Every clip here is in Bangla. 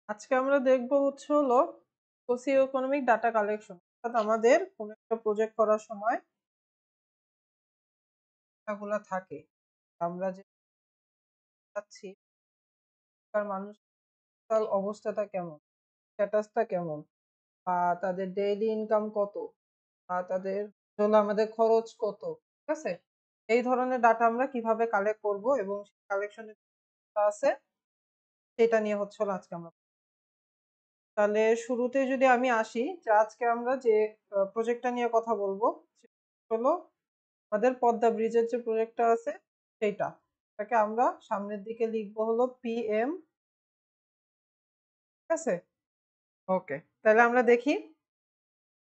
আজকে আমরা দেখব হচ্ছে হলো সোসিও ইকোনমিক ডাটা কালেকশন। অর্থাৎ আমাদের কোনো একটা প্রজেক্ট করার সময় ডাটাগুলা থাকে, আমরা যে পাচ্ছি তার মানুষের অবস্থাটা কেমন, স্ট্যাটাসটা কেমন, বা তাদের ডেইলি ইনকাম কত, বা তাদের হলো আমাদের খরচ কত, ঠিক আছে? এই ধরনের ডাটা আমরা কিভাবে কালেক্ট করব এবং কালেকশনের আছে সেটা নিয়ে হচ্ছে হলো আজকে আমরা। তাহলে শুরুতে যদি আমি আসি যে আজকে আমরা যে প্রজেক্টটা নিয়ে কথা বলবো সেটা হলো আমাদের পদ্মা ব্রিজের যে প্রজেক্টটা আছে সেইটা, এটাকে আমরা সামনের দিকে লিখবো হলো PM। ঠিক আছে, ওকে। তাহলে আমরা দেখি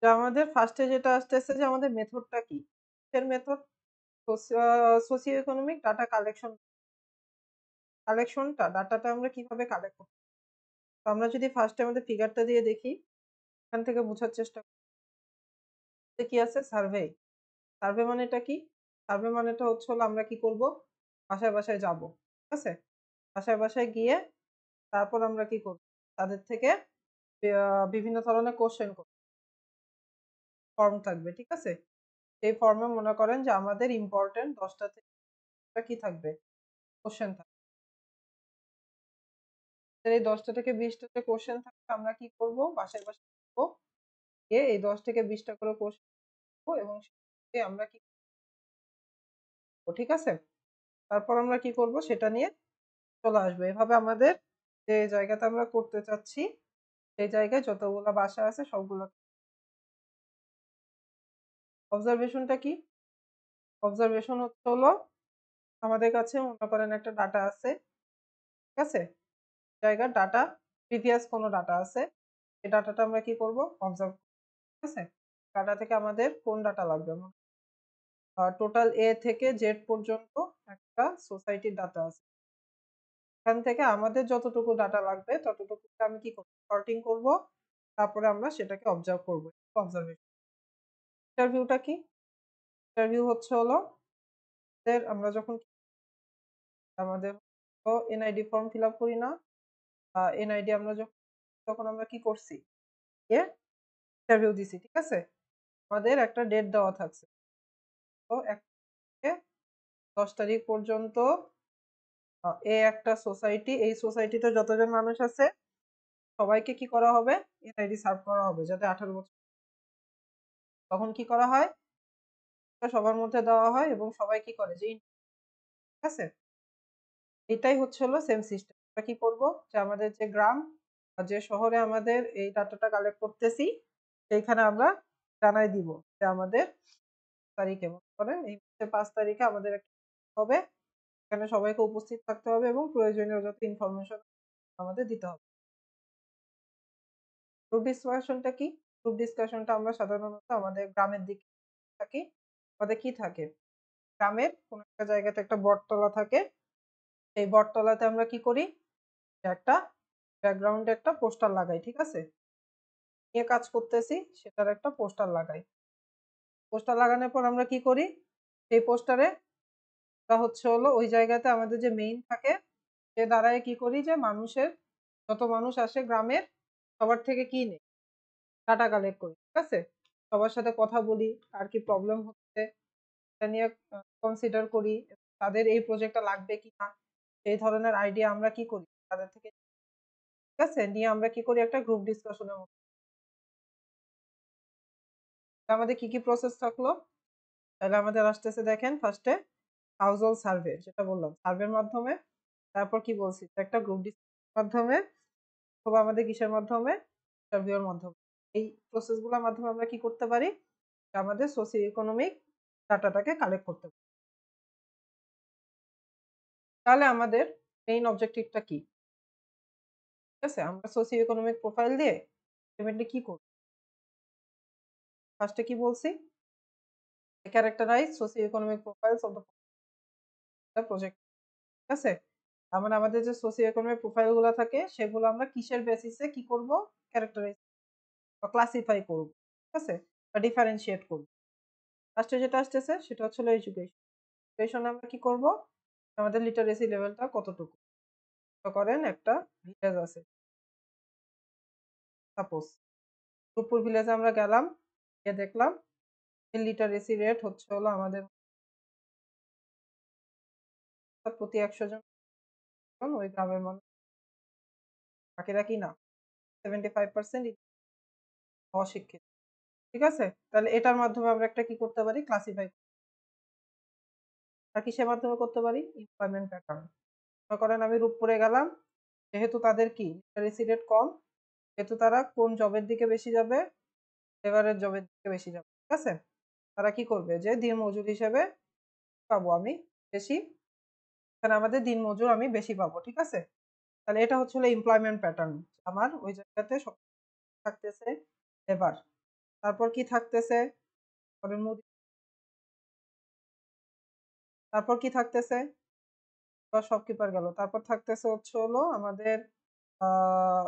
যে আমাদের ফার্স্টে যেটা আসতেছে যে আমাদের মেথডটা কি, এর মেথড সোসিও ইকোনমিক ডাটা কালেকশনটা ডাটাটা আমরা কিভাবে কালেক্ট করব। তো আমরা যদি ফার্স্টে আমাদের ফিগারটা দিয়ে দেখি, এখান থেকে বোঝার চেষ্টা করতে কি আছে, সার্ভে। সার্ভে মানেটা কি? সার্ভে মানেটা হচ্ছে হলো আমরা কি করব, বাসায় বাসায় যাব। ঠিক আছে, বাসায় বাসায় গিয়ে তারপর আমরা কি করব, তাদের থেকে বিভিন্ন ধরনের কোশ্চেন ফর্ম থাকবে। ঠিক আছে, এই ফর্মে মনে করেন যে আমাদের ইম্পর্টেন্ট 10টা থেকে কি থাকবে, কোশ্চেন থাকবে। এই 10টা থেকে 20টা যে কোশ্চেন থাকবে আমরা কি করব, বাসায় বাসায় যাবো, গিয়ে এই 10 থেকে 20টা করে কোশ্চেন এবং আমরা কি করবো, ঠিক আছে? তারপর আমরা কি করব সেটা নিয়ে চলে আসবে। এভাবে আমাদের যে জায়গাতে আমরা করতে চাচ্ছি সেই জায়গায় যতগুলো বাসা আছে সবগুলো। অবজারভেশনটা কি? অবজারভেশন হচ্ছে হলো আমাদের কাছে মনে করেন একটা ডাটা আছে, ঠিক আছে? জায়গার ডাটা, প্রিভিয়াস কোনো ডাটা আছে, এই ডাটাটা আমরা কি করব, অবজার্ভ। ঠিক আছে, ডাটা থেকে আমাদের কোন ডাটা লাগবে, টোটাল এ থেকে জেড পর্যন্ত একটা সোসাইটির ডাটা আছে। এখান থেকে আমাদের যতটুকু ডাটা লাগবে ততটুকু আমি কি করব, সর্টিং করব, তারপরে আমরা সেটাকে অবজার্ভ করব। অবজারভেশন। ইন্টারভিউটা কি? ইন্টারভিউ হচ্ছে হলো আমরা যখন আমাদের এনআইডি ফর্ম ফিল আপ করি না, এনআইডি আমরা যখন তখন আমরা কি করছি, গিয়ে ইন্টারভিউ দিছি। ঠিক আছে, আমাদের একটা ডেট দেওয়া থাকছে, তো 1 থেকে 10 তারিখ পর্যন্ত এই একটা সোসাইটি, এই সোসাইটিতে যতজন মানুষ আছে সবাইকে কি করা হবে, এনআইডি সার্ভ করা হবে, যাতে 18 বছর। তখন কি করা হয়, সবার মধ্যে দেওয়া হয় এবং সবাই কি করে যে ঠিক আছে, এটাই হচ্ছে হলো সেম সিস্টেম। আমরা কি করব, যে আমাদের যে গ্রাম বা যে শহরে আমাদের এই ডাটাটা কালেক্ট করতেছি সেইখানে আমরা জানাই দিব যে আমাদের তারিখে, মনে করেন এই 5 তারিখে আমাদের একটা হবে, এখানে সবাইকে উপস্থিত থাকতে হবে এবং প্রয়োজনীয় যত ইনফরমেশন আমাদের দিতে হবে। গ্রুপ ডিসকাশনটা কি? গ্রুপ ডিসকাশনটা আমরা সাধারণত আমাদের গ্রামের দিকে থাকি। আমাদের কি থাকে, গ্রামের কোনো একটা জায়গাতে একটা বটতলা থাকে, এই বটতলাতে আমরা কি করি, একটা ব্যাকগ্রাউন্ডে একটা পোস্টার লাগাই। ঠিক আছে, নিয়ে কাজ করতেছি সেটার একটা পোস্টার লাগাই। পোস্টার লাগানোর পর আমরা কি করি, সেই পোস্টারে হচ্ছে হলো ওই জায়গাতে আমাদের যে মেইন থাকে সে দ্বারাই কি করি, যে মানুষের যত মানুষ আসে গ্রামের সবার থেকে কি নেই, ডাটা কালেক্ট করি। ঠিক আছে, সবার সাথে কথা বলি, আর কি প্রবলেম হচ্ছে এটা নিয়ে কনসিডার করি, তাদের এই প্রজেক্টটা লাগবে কিনা এই ধরনের আইডিয়া আমরা কি করি তাদের থেকে। ঠিক আছে, নিয়ে আমরা কি করি, একটা গ্রুপ ডিসকাশনের মতো। আমাদের কি কি প্রসেস থাকলো, তাহলে আমাদের আসতেছে দেখেন ফার্স্টে হাউস হোল্ড সার্ভে, যেটা বললাম সার্ভের মাধ্যমে, তারপর কি বলছি একটা গ্রুপ ডিসকাশনের মাধ্যমে, অথবা আমাদের কিসের মাধ্যমে, ইন্টারভিউর মাধ্যমে। এই প্রসেসগুলোর মাধ্যমে আমরা কি করতে পারি, আমাদের সোসিও ইকোনমিক ডাটাটাকে কালেক্ট করতে পারি। তাহলে আমাদের মেইন অবজেক্টিভটা কি? ঠিক আছে, আমরা সোসিও ইকোনমিক প্রোফাইল দিয়ে আলটিমেটলি কি করব, ফার্স্টে কি বলছি, characterise socio economic profiles of the project. ঠিক আছে, তার মানে আমাদের যে সোসিও ইকোনমিক প্রোফাইল গুলো থাকে সেগুলো আমরা কিসের বেসিসে কি করব, ক্যারেক্টারাইজ বা ক্লাসিফাই করব। ঠিক আছে, বা ডিফারেন্সিয়েট করব। লাস্টে যেটা আসতেছে সেটা হচ্ছে এডুকেশন। এডুকেশনে আমরা কি করব, আমাদের লিটারেসি লেভেলটা কতটুকু। মনে করেন একটা ভিলেজ আছে, সাপোজ রূপপুর ভিলেজে আমরা গেলাম, গিয়ে দেখলাম লিটারেসি রেট হচ্ছে হলো আমাদের প্রতি 100 জন ওই গ্রামের মানুষ, বাকিরা কি না 75% অশিক্ষিত। ঠিক আছে, তাহলে এটার মাধ্যমে আমরা একটা কি করতে পারি, ক্লাসিফাই। আর কিসের মাধ্যমে করতে পারি, এমপ্লয়মেন্ট প্যাটার্ন। মনে করেন আমি রূপপুরে গেলাম, যেহেতু তাদের কি লিটারেসি রেট কম, যেহেতু তারা কোন জবের দিকে বেশি যাবে, লেবারের জবের দিকে বেশি যাবে। ঠিক আছে, তারা কি করবে যে দিনমজুর হিসেবে পাবো আমি বেশি, এখানে আমাদের দিনমজুর আমি বেশি পাবো। ঠিক আছে, তাহলে এটা হচ্ছে হলো এমপ্লয়মেন্ট প্যাটার্ন। আমার ওই জায়গাতে সব থাকতেছে লেবার, তারপর কি থাকতেছে, তারপর কি থাকতেছে, বা শপকিপার গেল, তারপর থাকতেছে হচ্ছে হলো আমাদের আহ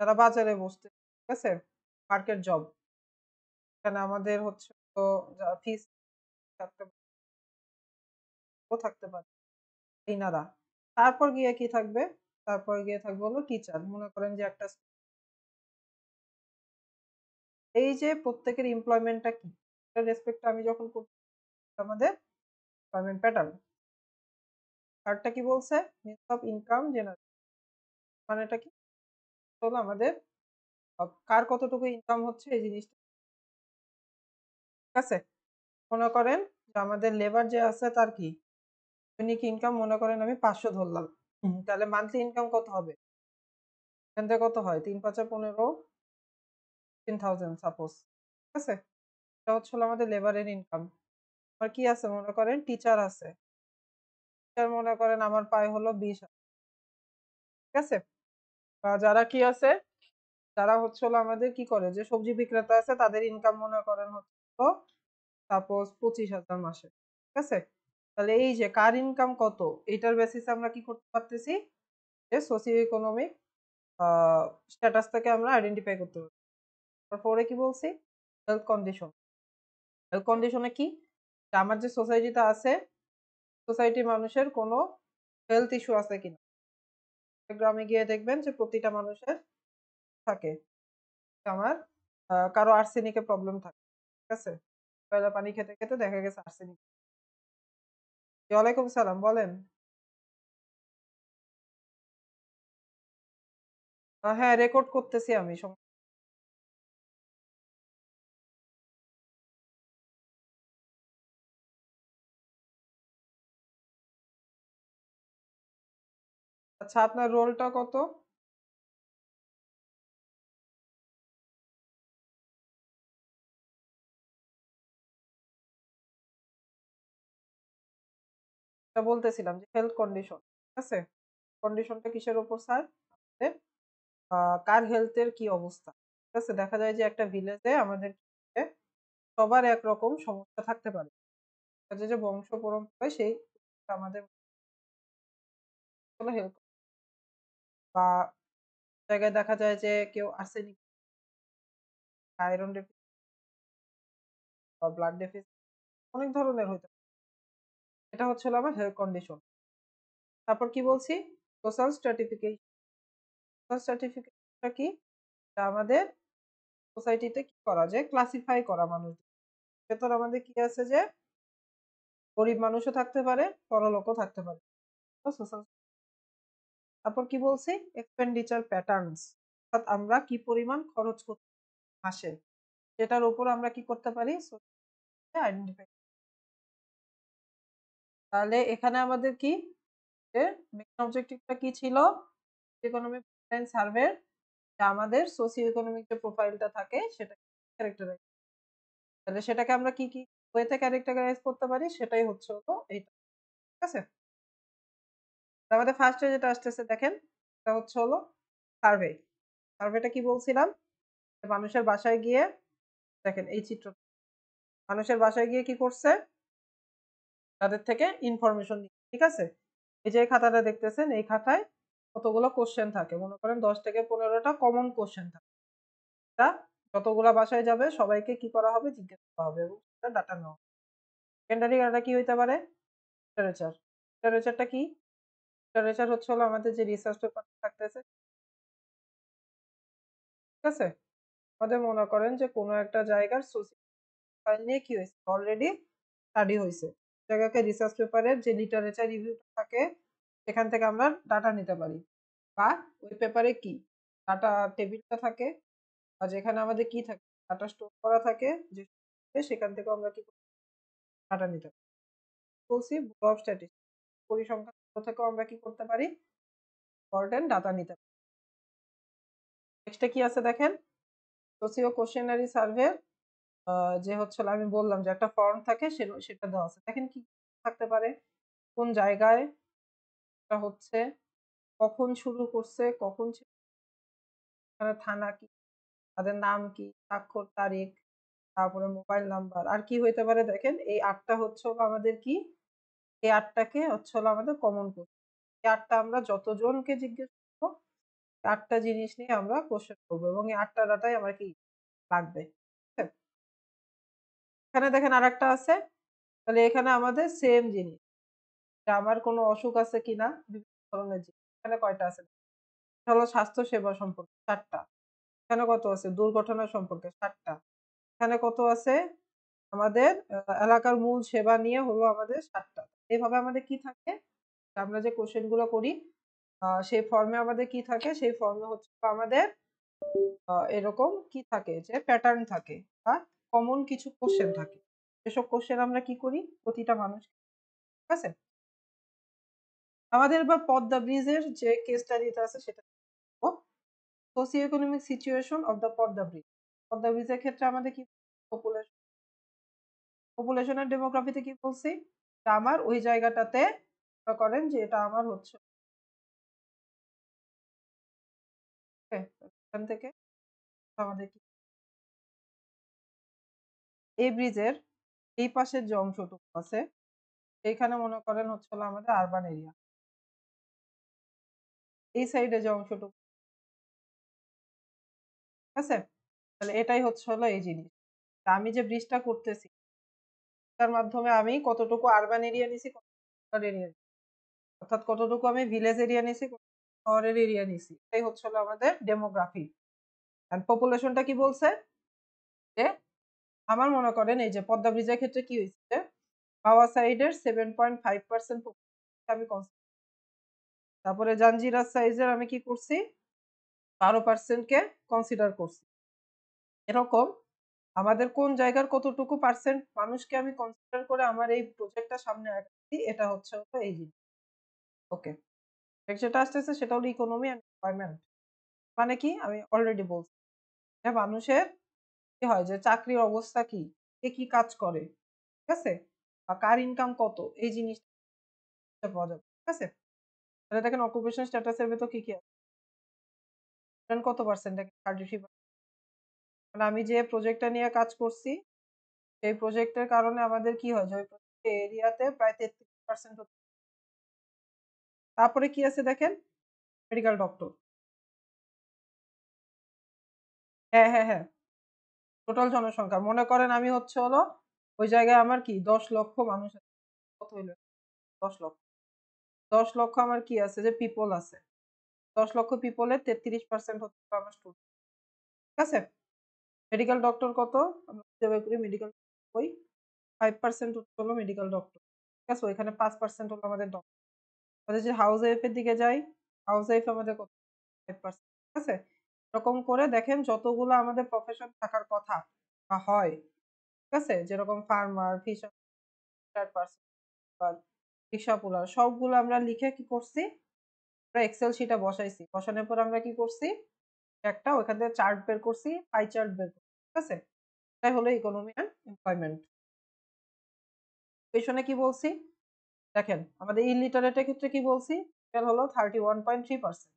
যারা বাজারে বসতে, ঠিক আছে, মার্কেট জব, এখানে আমাদের হচ্ছে তো ফিস থাকতে থাকতে পারে ইনারা। তারপর গিয়ে কি থাকবে, তারপর গিয়ে থাকবে হলো টিচার। মনে করেন যে একটা এই যে প্রত্যেকের এমপ্লয়মেন্টটা কি, রেসপেক্ট আমি যখন করছি আমাদের এমপ্লয়মেন্ট প্যাটার্ন। থার্ডটা কি বলছে, মিনস অফ ইনকাম জেনারেট, মানেটা কি হলো আমাদের কার কতটুকু ইনকাম হচ্ছে এই জিনিসটা। ঠিক আছে, মনে করেন যে আমাদের লেবার যে আছে তার কি দৈনিক ইনকাম মনে করেন আমি 500 ধরলাম, তাহলে মান্থলি ইনকাম কত হবে, এখান থেকে কত হয়, 3 × 5 = 15, 10,000 সাপোজ। ঠিক আছে, এটা হচ্ছে হলো আমাদের লেবারের ইনকাম। আর কি আছে, মনে করেন টিচার আছে, টিচার মনে করেন আমার পায় হলো 20,000। ঠিক আছে, যারা কি আছে, যারা হচ্ছে হলো আমাদের কি করে, যে সবজি বিক্রেতা আছে, তাদের ইনকাম মনে করেন হচ্ছে সাপোজ 25,000 মাসে। ঠিক আছে, তাহলে এই যে কার ইনকাম কত, এইটার বেসিসে আমরা কি করতে পারতেছি, যে সোসিও ইকোনমিক স্ট্যাটাস থেকে আমরা আইডেন্টিফাই করতে পারি। তারপরে কি বলছি, হেলথ কন্ডিশন। হেলথ কন্ডিশনে কি, আমার যে সোসাইটিতে আছে, সোসাইটির মানুষের কোনো হেলথ ইস্যু আছে কিনা। গ্রামে গিয়ে দেখবেন যে প্রতিটা মানুষের থাকে, আমার কারো আর্সেনিকের প্রবলেম থাকে। ঠিক আছে, পয়লা পানি খেতে খেতে দেখা গেছে আর্সেনিক। ওয়ালাইকুম সালাম, বলেন। হ্যাঁ, রেকর্ড করতেছি আমি। আচ্ছা, আপনার রোলটা কত? এটা বলতেছিলাম যে হেলথ কন্ডিশন। ঠিক আছে, কন্ডিশনটা কিসের উপর স্যার, আমাদের কার হেলথের কি অবস্থা। ঠিক আছে, দেখা যায় যে একটা ভিলেজে আমাদের সবার একরকম সমস্যা থাকতে পারে, যে বংশ পরম্পরায় সেই আমাদের হেলথ, বা জায়গায় দেখা যায় যে কেউ আর্সেনিক, আয়রন ডেফিসিয়েন্সি বা ব্লাড ডেফিসিয়েন্সি, অনেক ধরনের হইতে পারে। এটা হচ্ছে হলো আমার হেলথ কন্ডিশন। তারপর কি বলছি, সোশ্যাল স্ট্র্যাটিফিকেশন। সোশ্যাল স্ট্র্যাটিফিকেশনটা কি, এটা আমাদের সোসাইটিতে কি করা যায়, ক্লাসিফাই করা মানুষ। ভেতর আমাদের কি আছে, যে গরিব মানুষও থাকতে পারে, বড়লোকও থাকতে পারে। সোশ্যাল। তারপর কি বলছি, এক্সপেন্ডিচার প্যাটার্নস, অর্থাৎ আমরা কি পরিমাণ খরচ করতে মাসে, সেটার উপর আমরা কি করতে পারি, আইডেন্টিফাই। তাহলে এখানে আমাদের কি, যে মেইন অবজেক্টিভটা কি ছিল, ইকোনমিক সার্ভে, আমাদের সোসিও ইকোনমিক যে প্রোফাইলটা থাকে সেটা ক্যারেক্টারাইজ, তাহলে সেটাকে আমরা কি কি ওয়েতে ক্যারেক্টারাইজ করতে পারি, সেটাই হচ্ছে হলো এইটা। ঠিক আছে, আমাদের ফার্স্টে যেটা আসতেছে দেখেন, এটা হচ্ছে হলো সার্ভে। সার্ভেটা কি বলছিলাম, মানুষের বাসায় গিয়ে, দেখেন এই চিত্র, মানুষের বাসায় গিয়ে কি করছে, তাদের থেকে ইনফরমেশন নিচ্ছে। ঠিক আছে, এই যে খাতাটা দেখতেছেন, এই খাতায় কতগুলো কোশ্চেন থাকে, মনে করেন 10 থেকে 15টা কমন কোশ্চেন থাকে। তা যতগুলা বাসায় যাবে সবাইকে কি করা হবে, জিজ্ঞেস করা হবে, এবং সেটা ডাটা নেওয়া। সেকেন্ডারি ডাটা কি হইতে পারে, লিটারেচার। লিটারেচারটা কি, লিটারেচার হচ্ছে হলো আমাদের যে রিসার্চ পেপার থাকতেছে, আছে? আমাদের মনে করেন যে কোনো একটা জায়গার সোর্স ফাইল নিয়ে কি হয়েছে অলরেডি স্টাডি হয়েছে। জায়গাকে রিসার্চ পেপারের যে লিটারেচার রিভিউটা থাকে সেখান থেকে আমরা ডাটা নিতে পারি। বা ওই পেপারে কি ডাটা টেবিলটা থাকে বা যেখানে আমাদের কি থাকে ডাটা স্টোর করা থাকে যে সেখান থেকে আমরা কি ডাটা নিতে পারি। বলছি ব্যুরো অফ স্ট্যাটিস্টিক্স পরিসংখ্যান থেকেও আমরা কি করতে পারি ইম্পর্টেন্ট ডাটা নিতে পারি। নেক্সটে কি আছে দেখেন সোসিও কোশ্চেনারি সার্ভে যে হচ্ছে আমি বললাম যে একটা ফর্ম থাকে সেটা দেওয়া আছে দেখেন কি থাকতে পারে কোন জায়গায় এটা হচ্ছে কখন শুরু করছে কখন থানা কি তাদের নাম কি স্বাক্ষর তারিখ তারপরে মোবাইল নাম্বার আর কি হইতে পারে দেখেন এই ৮টা হচ্ছে হলো আমাদের কি এই ৮টাকে হচ্ছে হলো আমাদের কমন করতে এই ৮টা আমরা যতজনকে জিজ্ঞেস করবো ৮টা জিনিস নিয়ে আমরা কোশ্চেন করবো এবং এই ৮টা ডাটাই আমার কি লাগবে। ঠিক আছে? এখানে দেখেন আরেকটা আছে তাহলে এখানে আমাদের সেম জিনিস যে আমার কোনো অসুখ আছে কিনা বিভিন্ন ধরনের জিনিস এখানে কয়টা আছে এটা হলো স্বাস্থ্য সেবা সম্পর্কে ৪টা এখানে কত আছে দুর্ঘটনা সম্পর্কে ৭টা এখানে কত আছে আমাদের এলাকার মূল সেবা নিয়ে হলো আমাদের ৭টা এভাবে আমাদের কি থাকে আমরা যে কোশ্চেন গুলো করি সেই ফর্মে আমাদের কি থাকে সেই ফর্মে হচ্ছে আমাদের এরকম কি থাকে যে প্যাটার্ন থাকে বা কমন কিছু কোশ্চেন থাকে এসব কোশ্চেন আমরা কি করি প্রতিটা মানুষ ঠিক আছে আমাদের এবার পদ্মা ব্রিজের যে কেস স্টাডিটা আছে সেটা socio economic situation of the Padma bridge Padma ব্রিজের ক্ষেত্রে আমাদের কি পপুলেশন পপুলেশনের ডেমোগ্রাফিতে কি বলছি আমার ওই জায়গাটাতে করেন যে এটা আমার হচ্ছে এখান থেকে আমাদের কি এই ব্রিজের এই পাশের যে অংশটুকু আছে এইখানে মনে করেন হচ্ছে হলো আমাদের আরবান এরিয়া এই সাইডে যে অংশটুকু ঠিক আছে তাহলে এটাই হচ্ছে হলো এই জিনিস আমি যে ব্রিজটা করতেছি তার মাধ্যমে আমি কতটুকু আরবান এরিয়া নিছি কতটুকু এরিয়া অর্থাৎ কতটুকু আমি ভিলেজ এরিয়া নিছি শহরের এরিয়া নিছি এটাই হচ্ছে হলো আমাদের ডেমোগ্রাফি আর পপুলেশনটা কি বলছে যে আমার মনে করেন এই যে পদ্মা ব্রিজের ক্ষেত্রে কি হয়েছে হাওয়া সাইডের 7.5% আমি তারপরে জাঞ্জিরা সাইজের আমি কি করছি 12% কে কনসিডার করছি এরকম আমাদের কোন জায়গার কতটুকু পার্সেন্ট মানুষকে আমি কনসিডার করে আমার এই প্রজেক্টটা সামনে রাখছি এটা হচ্ছে হলো এই জিনিস ওকে যেটা আসতেছে সেটা হলো ইকোনমি অ্যান্ড এমপ্লয়মেন্ট মানে কি আমি অলরেডি বলছি যে মানুষের কি হয় যে চাকরির অবস্থা কি কে কি কাজ করে ঠিক আছে বা কার ইনকাম কত এই জিনিসটা পাওয়া যাবে ঠিক আছে তাহলে দেখেন অকুপেশন স্ট্যাটাসের ভেতর কি কি আছে কত পার্সেন্ট 33 মানে আমি যে প্রজেক্টটা নিয়ে কাজ করছি সেই প্রজেক্টের কারণে আমাদের কি হয় যে ওই এরিয়াতে প্রায় 33% তারপরে কি আছে দেখেন মেডিকেল ডক্টর হ্যাঁ হ্যাঁ হ্যাঁ টোটাল জনসংখ্যা মনে করেন আমি হচ্ছে হলো ওই জায়গায় আমার কি 10 লক্ষ মানুষ আছে কত হইলো 10 লক্ষ 10 লক্ষ আমার কি আছে যে পিপল আছে 10 লক্ষ পিপলের 33% হচ্ছে আমার স্টুডেন্ট ঠিক আছে মেডিকেল ডক্টর কত আমরা খুঁজে বের করি মেডিকেল ওই 5% হচ্ছে হলো মেডিকেল ডক্টর ঠিক আছে ওইখানে 5% হলো আমাদের ডক্টর আমাদের যে হাউস ওয়াইফ এর দিকে যাই হাউস ওয়াইফ আমাদের কত 5% ঠিক আছে এরকম করে দেখেন যতগুলো আমাদের প্রফেশন থাকার কথা বা হয় ঠিক আছে যেরকম ফার্মার ফিশার পার্সন বা রিক্সা পুলার সবগুলো আমরা লিখে কি করছি আমরা এক্সেল শিটে বসাইছি বসানোর পর আমরা কি করছি একটা ওইখান থেকে চার্ট বের করছি পাই চার্ট বের করছি ঠিক আছে এটাই হলো ইকোনমি অ্যান্ড এমপ্লয়মেন্ট পেছনে কি বলছি দেখেন আমাদের ইলিটারেটের ক্ষেত্রে কি বলছি মেল হলো 31.3%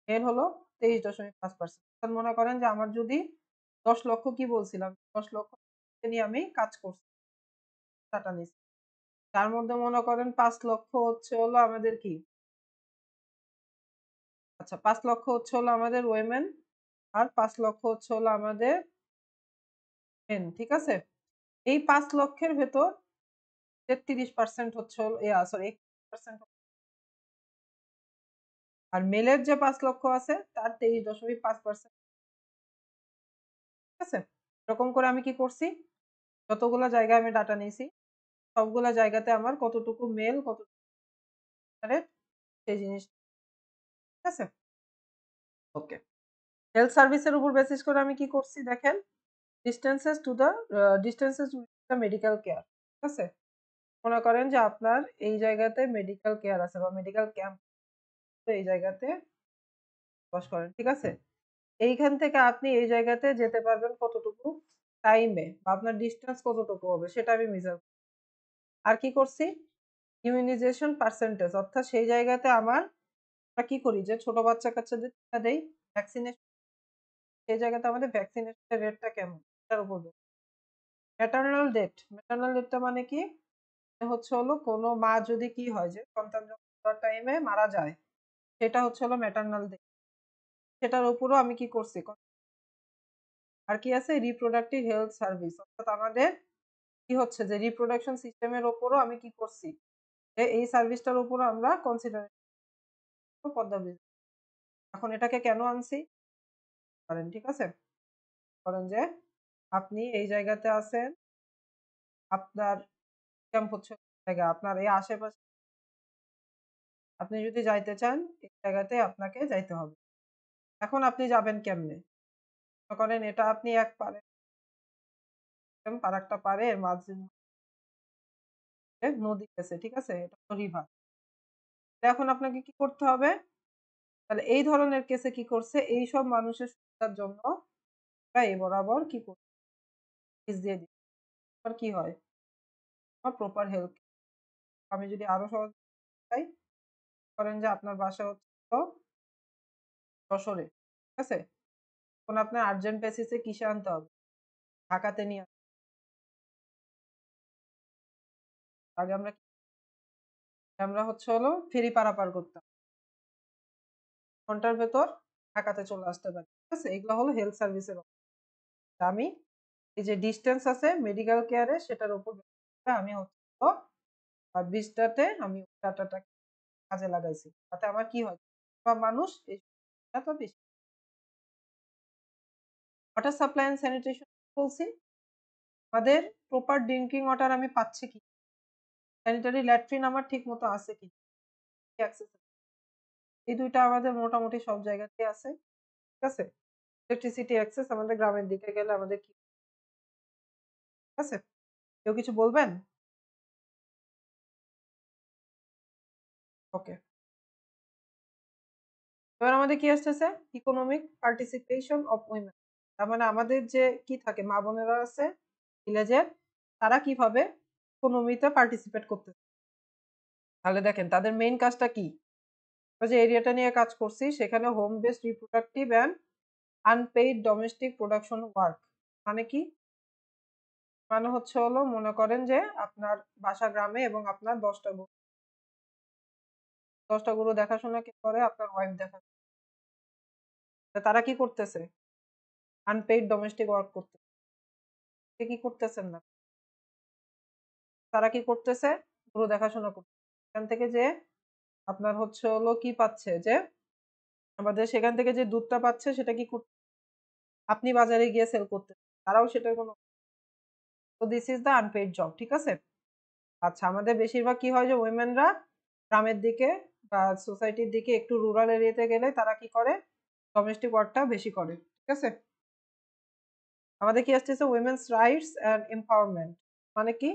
মেল হলো 23.5% মনে করেন যে আমার যদি 10 লক্ষ কি বলছিলাম 10 লক্ষ নিয়ে আমি কাজ করছি টাটা নিচ্ছি তার মধ্যে মনে করেন 5 লক্ষ হচ্ছে হলো আমাদের কি আচ্ছা 5 লক্ষ হচ্ছে হলো আমাদের ওয়েমেন আর 5 লক্ষ হচ্ছে হলো আমাদের মেন ঠিক আছে এই 5 লক্ষের ভেতর 33% হচ্ছে হলো সরি 31% আর মেলের যে 5 লক্ষ আছে তার 23.5% আছে? এরকম করে আমি কি করছি, যতগুলা জায়গায় আমি ডাটা নিয়েছি সবগুলা জায়গাতে আমার কতটুকু মেল কতটুকু সেই জিনিস, ঠিক আছে? ওকে, হেলথ সার্ভিসের উপর বেসিস করে আমি কি করছি দেখেন, distances to the distances to the medical care, ঠিক আছে? মনে করেন যে আপনার এই জায়গাতে মেডিকেল কেয়ার আছে বা মেডিকেল ক্যাম্প এই জায়গাতে বস করেন, ঠিক আছে? এইখান থেকে আপনি এই জায়গাতে যেতে পারবেন কতটুকু টাইমে বা আপনার ডিস্টেন্স কতটুকু হবে সেটা আমি মেজার। আর কি করছি, ইমিউনাইজেশন পার্সেন্টেজ, অর্থাৎ সেই জায়গাতে আমরা কি করি যে ছোট বাচ্চা কাচ্চাদের টিকা দেই ভ্যাকসিনেশন, সেই জায়গাতে আমাদের ভ্যাকসিনেশনের রেটটা কেমন তার উপর। ম্যাটারনাল ডেটটা মানে কি, হচ্ছে হলো কোনো মা যদি কি হয় যে সন্তান জন্ম টাইমে মারা যায়, সেটা হচ্ছে হলো ম্যাটারনাল ডেট, সেটার উপরও আমি কি করছি। আর কি আছে, রিপ্রোডাক্টিভ হেলথ সার্ভিস, অর্থাৎ আমাদের কি হচ্ছে যে রিপ্রোডাকশন সিস্টেমের উপরও আমি কি করছি, যে এই সার্ভিসটার উপরও আমরা কনসিডার পদ্মা ব্রিজ। এখন এটাকে কেন আনছি করেন, ঠিক আছে? করেন যে আপনি এই জায়গাতে আছেন, আপনার ক্যাম্প হচ্ছে জায়গা, আপনার এই আশেপাশে আপনি যদি যাইতে চান এই জায়গাতে আপনাকে যাইতে হবে। এখন আপনি যাবেন কেমনে, মনে করেন এটা আপনি এক পারে আর একটা পারে এর মাঝে নদী গেছে, ঠিক আছে, এটা তো রিভার। এখন আপনাকে কি করতে হবে, তাহলে এই ধরনের কেসে কি করছে, এই সব মানুষের সুবিধার জন্য এই বরাবর কি করছে দিয়ে দিচ্ছে, কি হয় প্রপার হেলথ। আমি যদি আরো সহজ চাই, করেন যে আপনার বাসা হচ্ছে যশোরে, ঠিক আছে? এখন আপনার আর্জেন্ট বেসিসে কিসে আনতে হবে, ঢাকাতে নিয়ে আগে আমরা হচ্ছে হলো ফেরি পারাপার করতাম, ঘন্টার ভেতর ঢাকাতে চলে আসতে পারি, ঠিক আছে? এগুলো হলো হেলথ সার্ভিসের। আমি এই যে ডিস্টেন্স আছে মেডিকেল কেয়ারে সেটার উপর আমি হচ্ছে বিশটাতে আমি ডাটাটা কাজে লাগাইছি, তাতে আমার কি হয় বা মানুষ এই তো বেশি। ওয়াটার সাপ্লাই অ্যান্ড স্যানিটেশন বলছি, আমাদের প্রপার ড্রিঙ্কিং ওয়াটার আমি পাচ্ছি কি, স্যানিটারি ল্যাট্রিন আমার ঠিক মতো আছে কি, এই দুইটা আমাদের মোটামুটি সব জায়গাতে আছে, ঠিক আছে? ইলেকট্রিসিটি অ্যাক্সেস আমাদের গ্রামের দিকে গেলে আমাদের কি, ঠিক আছে? কেউ কিছু বলবেন? ওকে, এবার আমাদের কি আসতেছে, ইকোনমিক পার্টিসিপেশন অফ উইমেন। তার মানে আমাদের যে কি থাকে মা বোনেরা আছে ভিলেজের, তারা কিভাবে ইকোনমিতে পার্টিসিপেট করতে। তাহলে দেখেন তাদের মেইন কাজটা কি, আমরা যে এরিয়াটা নিয়ে কাজ করছি সেখানে home based reproductive and unpaid domestic production work, মানে কি, মানে হচ্ছে হলো মনে করেন যে আপনার বাসা গ্রামে এবং আপনার 10টা গরু দেখাশোনা কে করে, আপনার ওয়াইফ দেখা, তারা কি করতেছে, আনপেইড ডোমেস্টিক ওয়ার্ক করতেছে, কি করতেছেন না, তারা কি করতেছে, গরু দেখাশোনা করতে, এখান থেকে যে আপনার হচ্ছে হলো কি পাচ্ছে, যে আমাদের সেখান থেকে যে দুধটা পাচ্ছে সেটা কি করতে আপনি বাজারে গিয়ে সেল করতে, তারাও সেটার কোনো, তো this is the unpaid job, ঠিক আছে? আচ্ছা, আমাদের বেশিরভাগ কি হয় যে উইমেনরা গ্রামের দিকে বা সোসাইটির দিকে একটু রুরাল এরিয়াতে গেলে তারা কি করে ডোমেস্টিক ওয়ার্কটা বেশি করে, ঠিক আছে? আমাদের কি আসতেছে উইমেন্স রাইটস অ্যান্ড এম্পাওয়ারমেন্ট, মানে কি,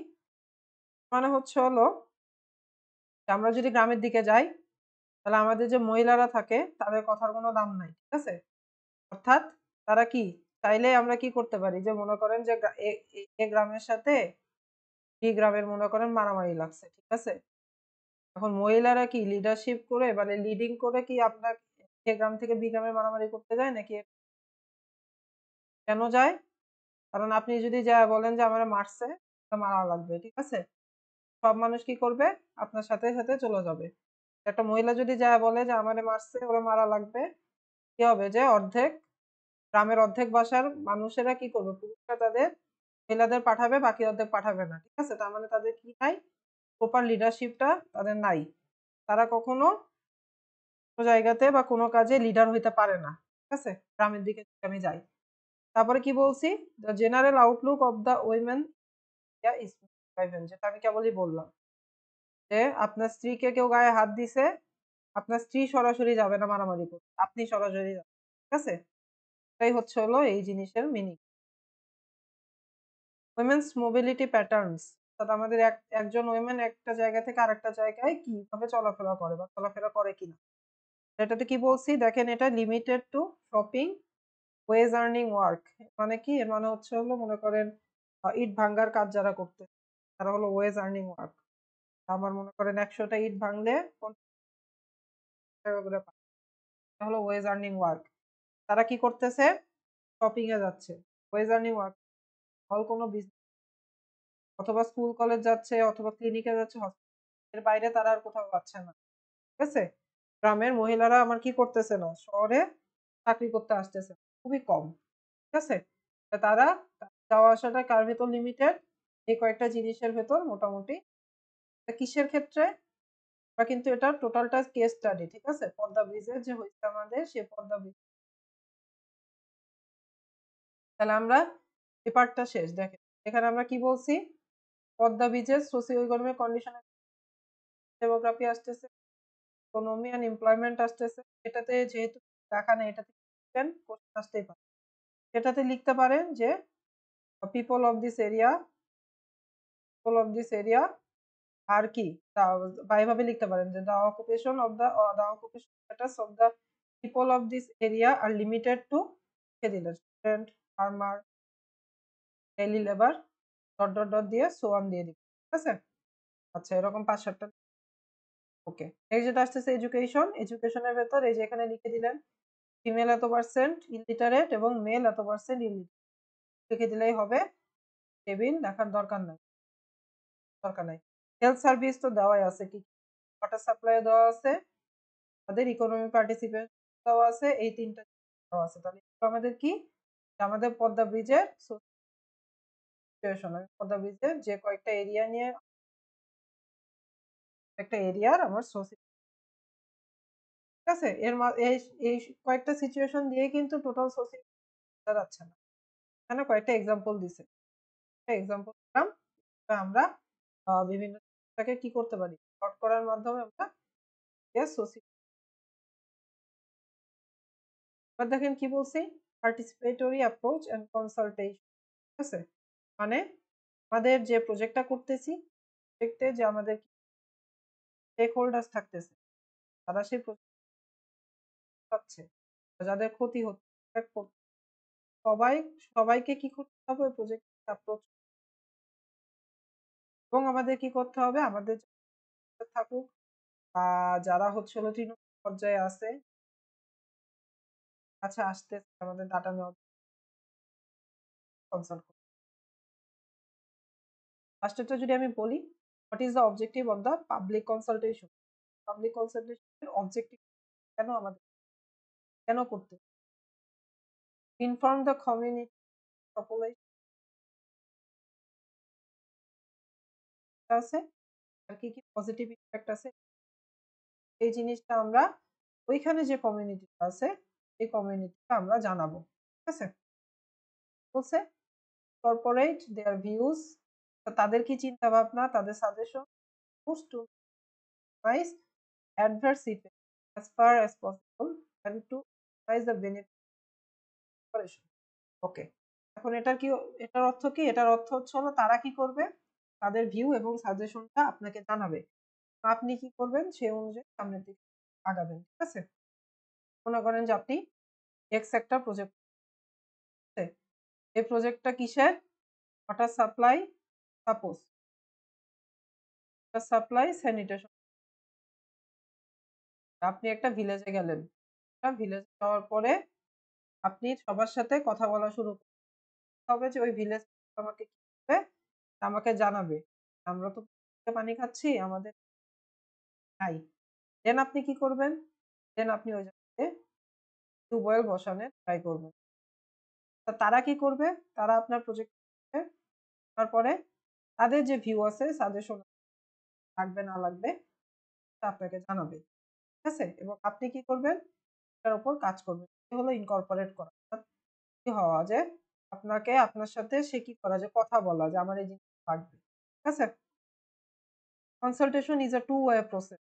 মানে হচ্ছে হলো আমরা যদি গ্রামের দিকে যাই তাহলে আমাদের যে মহিলারা থাকে তাদের কথার কোনো দাম নাই, ঠিক আছে? অর্থাৎ তারা কি চাইলে আমরা কি করতে পারি, যে মনে করেন যে এ গ্রামের সাথে বি গ্রামের মনে করেন মারামারি লাগছে, ঠিক আছে? এখন মহিলারা কি লিডারশিপ করে মানে লিডিং করে কি আপনার এ গ্রাম থেকে বি গ্রামে মারামারি করতে যায় নাকি, কেন যায়? কারণ আপনি যদি যা বলেন যে আমার মারছে, মারা লাগবে, ঠিক আছে? সব মানুষ কি করবে, আপনার সাথে সাথে চলে যাবে। একটা মহিলা যদি যা বলে যে আমারে মারছে ওরা মারা লাগবে, কি হবে যে অর্ধেক গ্রামের অর্ধেক বাসার মানুষেরা কি করবে, পুরুষরা তাদের মহিলাদের পাঠাবে, বাকি অর্ধেক পাঠাবে না, ঠিক আছে? তার মানে তাদের কি নাই, প্রপার লিডারশিপটা তাদের নাই, তারা কখনো কোনো জায়গাতে বা কোনো কাজে লিডার হইতে পারে না, ঠিক আছে? গ্রামের দিকে যদি আমি যাই, তারপরে কি বলছি, the general Outlook of the women is private, যেটা আমি কেবলই বললাম যে আপনার স্ত্রীকে কেউ গায়ে হাত দিছে, আপনার স্ত্রী সরাসরি যাবে না মারামারি করতে, আপনি সরাসরি যাবেন। ঠিক আছে, এটাই হচ্ছে হলো এই জিনিসের মিনিং। উইমেন্স মোবিলিটি প্যাটার্নস, অর্থাৎ আমাদের একজন উইমেন একটা জায়গা থেকে আরেকটা জায়গায় কিভাবে চলাফেরা করে বা চলাফেরা করে কিনা। এটাতে কি বলছি দেখেন, এটা limited to shopping, wage earning work. মানে কি, এর মানে হচ্ছে হলো মনে করেন ইট ভাঙ্গার কাজ যারা করতে, তারা হলো ওয়েজ আর্নিং ওয়ার্ক। আমার মনে করেন 100টা ইট ভাঙলে 50 টাকা করে পায়, এটা হলো ওয়েজ আর্নিং ওয়ার্ক। তারা কি করতেছে, শপিং এ যাচ্ছে, ওয়েজ আর্নিং ওয়ার্ক। হল কোনো বিজনেস অথবা স্কুল কলেজ যাচ্ছে অথবা ক্লিনিকে যাচ্ছে, এর বাইরে তারা আর কোথাও যাচ্ছে না। ঠিক আছে, গ্রামের মহিলারা আমার কি করতেছে না, শহরে চাকরি করতে আসতেছে খুবই কম। ঠিক আছে, তারা যাওয়া আসাটা কার ভেতর লিমিটেড, এই কয়েকটা জিনিসের ভেতর মোটামুটি। কিসের ক্ষেত্রে, আমরা কিন্তু এটা টোটালটা কেস স্টাডি। ঠিক আছে, পদ্মা ব্রিজের যে হয়েছে আমাদের, সে পদ্মা ব্রিজ, তাহলে আমরা এই পার্টটা শেষ। দেখেন এখানে আমরা কি বলছি, পদ্মা ব্রিজের সোসিও ইকোনমিক কন্ডিশন, ডেমোগ্রাফি আসতেছে, ইকোনমি অ্যান্ড এমপ্লয়মেন্ট আসতেছে। এটাতে যেহেতু দেখা নেই, এটাতে লিখবেন, কোশ্চেন আসতেই পারে। এটাতে লিখতে পারেন যে people of this area, people of this area আর কি, বা এভাবে লিখতে পারেন যে the occupation of the occupation status of the people of this area are limited to, কে দিলেন, student, farmer, daily labour, dot dot dot দিয়ে সো অন দিয়ে দিবেন। ঠিক আছে, আচ্ছা এরকম 5-7টা। ওকে, নেক্সট যেটা আসতেছে এডুকেশন। এডুকেশনের ভেতর এই যে এখানে লিখে দিলেন ফিমেল এত পার্সেন্ট ইলিটারেট এবং মেল এত পার্সেন্ট ইলিটারেট, লিখে দিলেই হবে। টেবিল লেখার দরকার নাই, দরকার নাই। হেলথ সার্ভিস তো দেওয়াই আছে, কি ওয়াটার সাপ্লাই দেওয়া আছে, আমাদের ইকোনমি পার্টিসিপেশন দেওয়া আছে, এই তিনটা দেওয়া আছে। তাহলে আমাদের কি, আমাদের পদ্মা ব্রিজের সিচুয়েশন, পদ্মা ব্রিজের যে কয়েকটা এরিয়া নিয়ে, একটা এরিয়ার আমার সোসি। ঠিক আছে, এই এই কয়েকটা সিচুয়েশন দিয়ে কিন্তু টোটাল সোসি যাচ্ছে না। এখানে কয়েকটা এক্সাম্পল দিছে, এক্সাম্পল দিলাম, আমরা বিভিন্নটাকে কি করতে পারি, শর্ট করার মাধ্যমে আমরা সোসি। এবার দেখেন কি বলছি, পার্টিসিপেটরি অ্যাপ্রোচ এন্ড কনসালটেশন। ঠিক আছে, মানে আমাদের যে প্রজেক্টটা করতেছি, প্রজেক্টে যে আমাদের স্টেক হোল্ডার্স থাকতেছে, তারা সেই প্রজেক্ট পাচ্ছে, যাদের ক্ষতি হচ্ছে, সবাই সবাইকে কি করতে হবে, প্রজেক্ট অ্যাপ্রোচ। এবং আমাদের কি করতে হবে, আমাদের থাকুক বা যারা হচ্ছে হলো তৃণমূল পর্যায়ে আছে, কাছে আসতে আমাদের ডাটা নেওয়া, কনসাল্ট করতে। ফার্স্টেরটা যদি আমি বলি, what is the objective of the public consultation. Public কনসালটেশনের অবজেক্টিভ কেন, আমাদের কেন করতে, ইনফর্ম দ্য কমিউনিটি পপুলেশন আছে, আর কি কি পজিটিভ ইম্প্যাক্ট আছে, এই জিনিসটা আমরা ওইখানে যে কমিউনিটিটা আছে, এই কমিউনিটিটা আমরা জানাবো। ঠিক আছে, বলছে কর্পোরেট দেয়ার ভিউজ, তাদের কি চিন্তা ভাবনা, তাদের suggestion to minimize adverse effects as far as possible and to minimize the benefit operation. ওকে, এখন এটার কি, এটার অর্থ কি, এটার অর্থ হচ্ছে হলো তারা কি করবে, তাদের ভিউ এবং সাজেশনটা আপনাকে জানাবে, আপনি কি করবেন সেই অনুযায়ী সামনের দিকে আগাবেন। ঠিক আছে, মনে করেন যে আপনি এক্স একটা প্রজেক্ট, এই প্রজেক্টটা কিসের, water supply, suppose water supply sanitation. আপনি একটা ভিলেজে গেলেন, ভিলেজে যাওয়ার পরে আপনি সবার সাথে কথা বলা শুরু করতে হবে যে ওই ভিলেজ আমাকে কি করবে, আমাকে জানাবে, আমরা তো পানি খাচ্ছি, আমাদের নাই। দেন আপনি কি করবেন, দেন আপনি ওই জায়গাতে টিউবওয়েল বসানোর ট্রাই করবেন। তারা কি করবে, তারা আপনার প্রজেক্ট তারপরে তাদের যে ভিউ আছে, সাজেশন লাগবে না লাগবে তা আপনাকে জানাবে। ঠিক আছে, এবং আপনি কি করবেন, এটার উপর কাজ করবেন। এটা হলো ইনকর্পোরেট করা, কি হওয়া যে আপনাকে আপনার সাথে সে কি করা যে কথা বলা যে আমার এই জিনিসটা লাগবে। ঠিক আছে? Consultation is a two way process.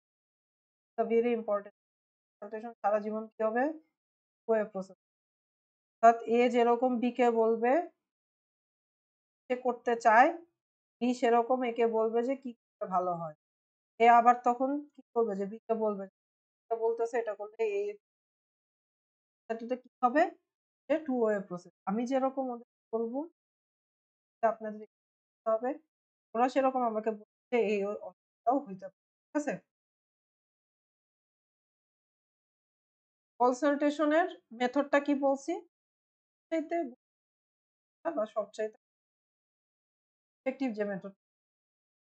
It's a very important. Consultation সারা জীবন কি হবে? Two way process. অর্থাৎ এ যেরকম বি কে বলবে সে করতে চায়, বি সেরকম একে বলবে যে কি করলে ভালো হয়। এ আবার তখন কি করবে যে বি কে বলবে এটা বলতেছে এটা করলে এই এটাতে কি হবে? যে টু ওয়ে প্রসেস। আমি যেরকম ওদের বলবো এটা আপনাদের করতে হবে। ওরা সেরকম আমাকে বলছে এই অসুবিধাও হইতে পারে। ঠিক আছে? কনসালটেশন এর মেথডটা কি বলছি? চাইতে বা সবচাইতে ইফেক্টিভ যে মেথড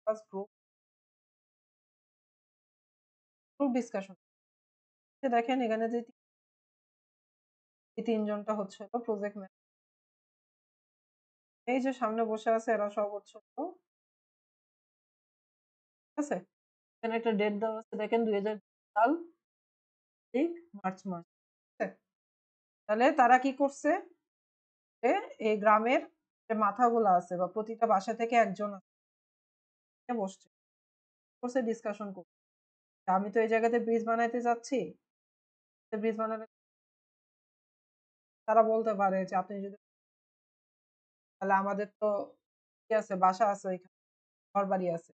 ফার্স্ট গ্রুপ ডিসকাশন। দেখেন এখানে যে এই ৩ জনটা হচ্ছে হলো প্রজেক্ট ম্যানেজার। এই যে সামনে বসে আছে এরা সব হচ্ছে হলো ঠিক আছে? এখানে একটা ডেট দেওয়া আছে দেখেন ২০২০ সাল ৩ মার্চ মাস। ঠিক আছে? তাহলে তারা কি করছে? যে এই গ্রামের যে মাথাগুলা আছে বা প্রতিটা বাসা থেকে একজন বসছে। করছে ডিসকাশন করছে। আমি তো এই জায়গাতে ব্রিজ বানাইতে যাচ্ছি। ব্রিজ বানালে তারা বলতে পারে যে আপনি যদি তাহলে আমাদের তো কি আছে বাসা আছে ওইখানে, ঘরবাড়ি আছে।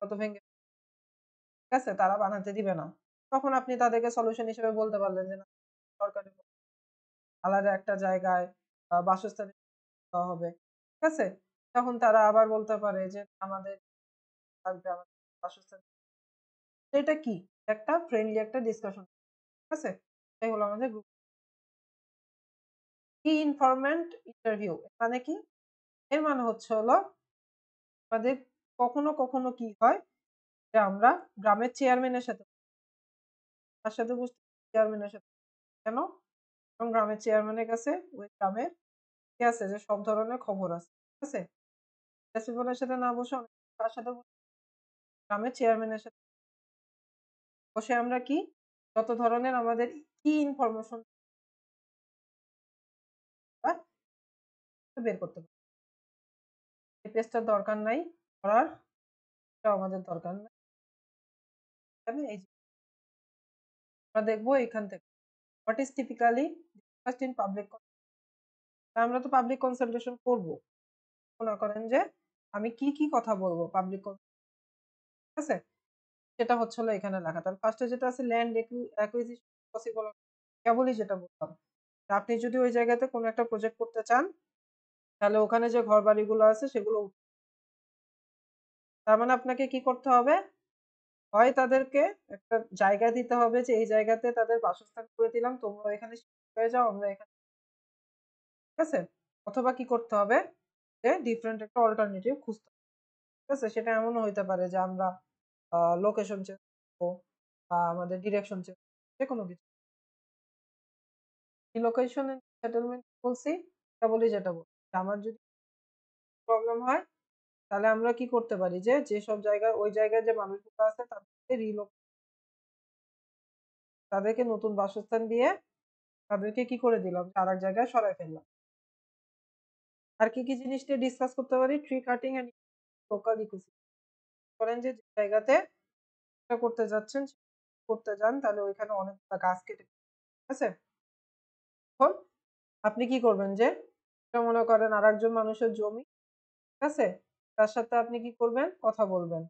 কত ভেঙে ঠিক আছে? তারা বানাতে দিবে না। তখন আপনি তাদেরকে সলিউশন হিসেবে বলতে পারলেন যে না সরকারি আলাদা একটা জায়গায় বাসস্থান দেওয়া হবে। ঠিক আছে? তখন তারা আবার বলতে পারে যে আমাদের লাগবে আমাদের বাসস্থান। এটা কি? একটা ফ্রেন্ডলি একটা ডিসকাশন। ঠিক আছে? এটাই হলো আমাদের গ্রুপ। কি ইনফরমেন্ট ইন্টারভিউ মানে কি? এর মানে হচ্ছে হলো আমাদের কখনো কখনো কি হয় যে আমরা গ্রামের চেয়ারম্যানের সাথে তার সাথে বসতে চেয়ারম্যানের সাথে কেন? কারণ গ্রামের চেয়ারম্যানের কাছে ওই গ্রামের কি আছে যে সব ধরনের খবর আছে। ঠিক আছে? প্রিন্সিপালের সাথে না বসে অনেক কার সাথে গ্রামের চেয়ারম্যানের সাথে বসে আমরা কি যত ধরনের আমাদের কি ইনফরমেশন বের করতে পারি। এই পেজটার দরকার নাই করার, এটাও আমাদের দরকার নাই। এখানে এই যে আমরা দেখবো এখান থেকে what is typically discussed in public. আমরা তো পাবলিক কনসালটেশন করব। মনে করেন যে আমি কি কথা বলবো পাবলিক ঠিক আছে? সেটা হচ্ছে হলো এখানে লেখা। তাহলে ফার্স্টে যেটা আছে ল্যান্ড অ্যাকুইজিশন পসিবল কেবলই যেটা বললাম। আপনি যদি ওই জায়গাতে কোনো একটা প্রজেক্ট করতে চান তাহলে ওখানে যে ঘর বাড়িগুলো আছে সেগুলো তার মানে আপনাকে কি করতে হবে? হয় তাদেরকে একটা জায়গা দিতে হবে যে এই জায়গাতে তাদের বাসস্থান করে দিলাম তোমরা এখানে শিফট হয়ে যাও আমরা এখানে ঠিক আছে? অথবা কি করতে হবে? যে ডিফারেন্ট একটা অল্টারনেটিভ খুঁজতে হবে। ঠিক আছে? সেটা এমনও হইতে পারে যে আমরা লোকেশন চেঞ্জ করবো বা আমাদের ডিরেকশন চেঞ্জ যেকোনো কিছু। রিলোকেশন এন্ড সেটেলমেন্ট বলছি কেবলই যেটা বলছি। আমার যদি প্রবলেম হয় তাহলে আমরা কি করতে পারি যে যেসব জায়গায় ওই জায়গায় যে মানুষগুলো আছে তাদেরকে তাদেরকে নতুন বাসস্থান দিয়ে তাদেরকে কি করে দিলাম আরেক জায়গায় সরাই ফেললাম। আর কি জিনিস নিয়ে ডিসকাস করতে পারি? Tree cutting and local ecosystem. করেন যে যে জায়গাতে এটা করতে যাচ্ছেন করতে যান তাহলে ওইখানে অনেকগুলা গাছ কেটে ঠিক আছে? এখন আপনি কি করবেন যে এটা মনে করেন আরেকজন মানুষের জমি ঠিক আছে? তার সাথে আপনি কি করবেন? কথা বলবেন।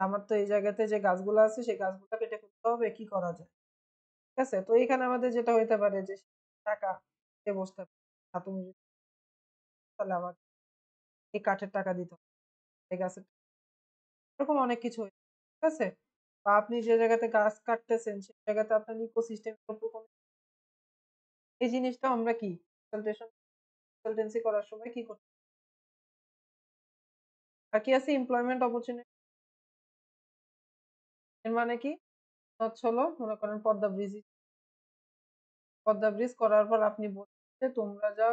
আমার তো এই জায়গাতে যে গাছগুলো আছে সেই গাছগুলো কেটে ফেলতে হবে কি করা যায়? ঠিক আছে? তো এখানে আমাদের যেটা হইতে পারে যে টাকা দিয়ে বসতে পারে। তুমি যদি তাহলে আমাকে এই কাঠের টাকা দিতে হবে। এই গাছের এরকম অনেক কিছু হইতে পারে, ঠিক আছে? বা আপনি যে জায়গাতে গাছ কাটতেছেন সেই জায়গাতে আপনার ইকোসিস্টেম এর উপর কোনো এই জিনিসটা আমরা কি কনসালটেন্সি করার সময় কি করতে আর কি আছে এমপ্লয়মেন্ট অপরচুনিটি এর মানে কি? হচ্ছে হলো মনে করেন পদ্মা ব্রিজ করার পর আপনি বলছেন যে তোমরা যা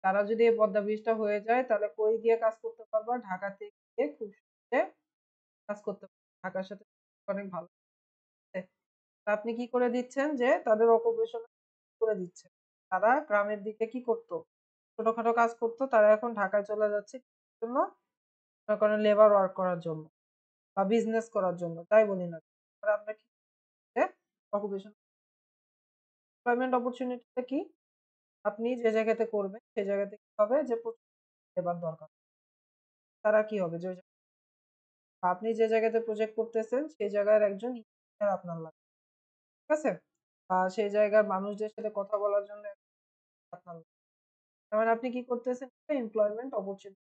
তারা যদি এই পদ্মা ব্রিজটা হয়ে যায় তাহলে কই গিয়ে কাজ করতে পারবা? ঢাকাতে গিয়ে খুব সহজে কাজ করতে পারবা। ঢাকার সাথে অনেক ভালো আছে। তা আপনি কি করে দিচ্ছেন যে তাদের অকুপেশনাল করে দিচ্ছেন। তারা গ্রামের দিকে কি করতো, ছোটখাটো কাজ করতো, তারা এখন ঢাকায় চলে যাচ্ছে কিসের জন্য, মনে করেন লেবার ওয়ার্ক করার জন্য বা বিজনেস করার জন্য, তাই বলি না কেন? আর আমরা কি অকুপেশন এমপ্লয়মেন্ট অপরচুনিটিটা কি, আপনি যে জায়গাতে করবেন সেই জায়গাতে কি হবে যে প্রচুর লেবার দরকার, তারা কি হবে যে আপনি যে জায়গাতে প্রজেক্ট করতেছেন সেই জায়গার একজন ইঞ্জিনিয়ার আপনার লাগবে, ঠিক আছে, বা সেই জায়গার মানুষদের সাথে কথা বলার জন্য একজন আপনার লাগবে। তার মানে আপনি কি করতেছেন, এমপ্লয়মেন্ট অপরচুনিটি।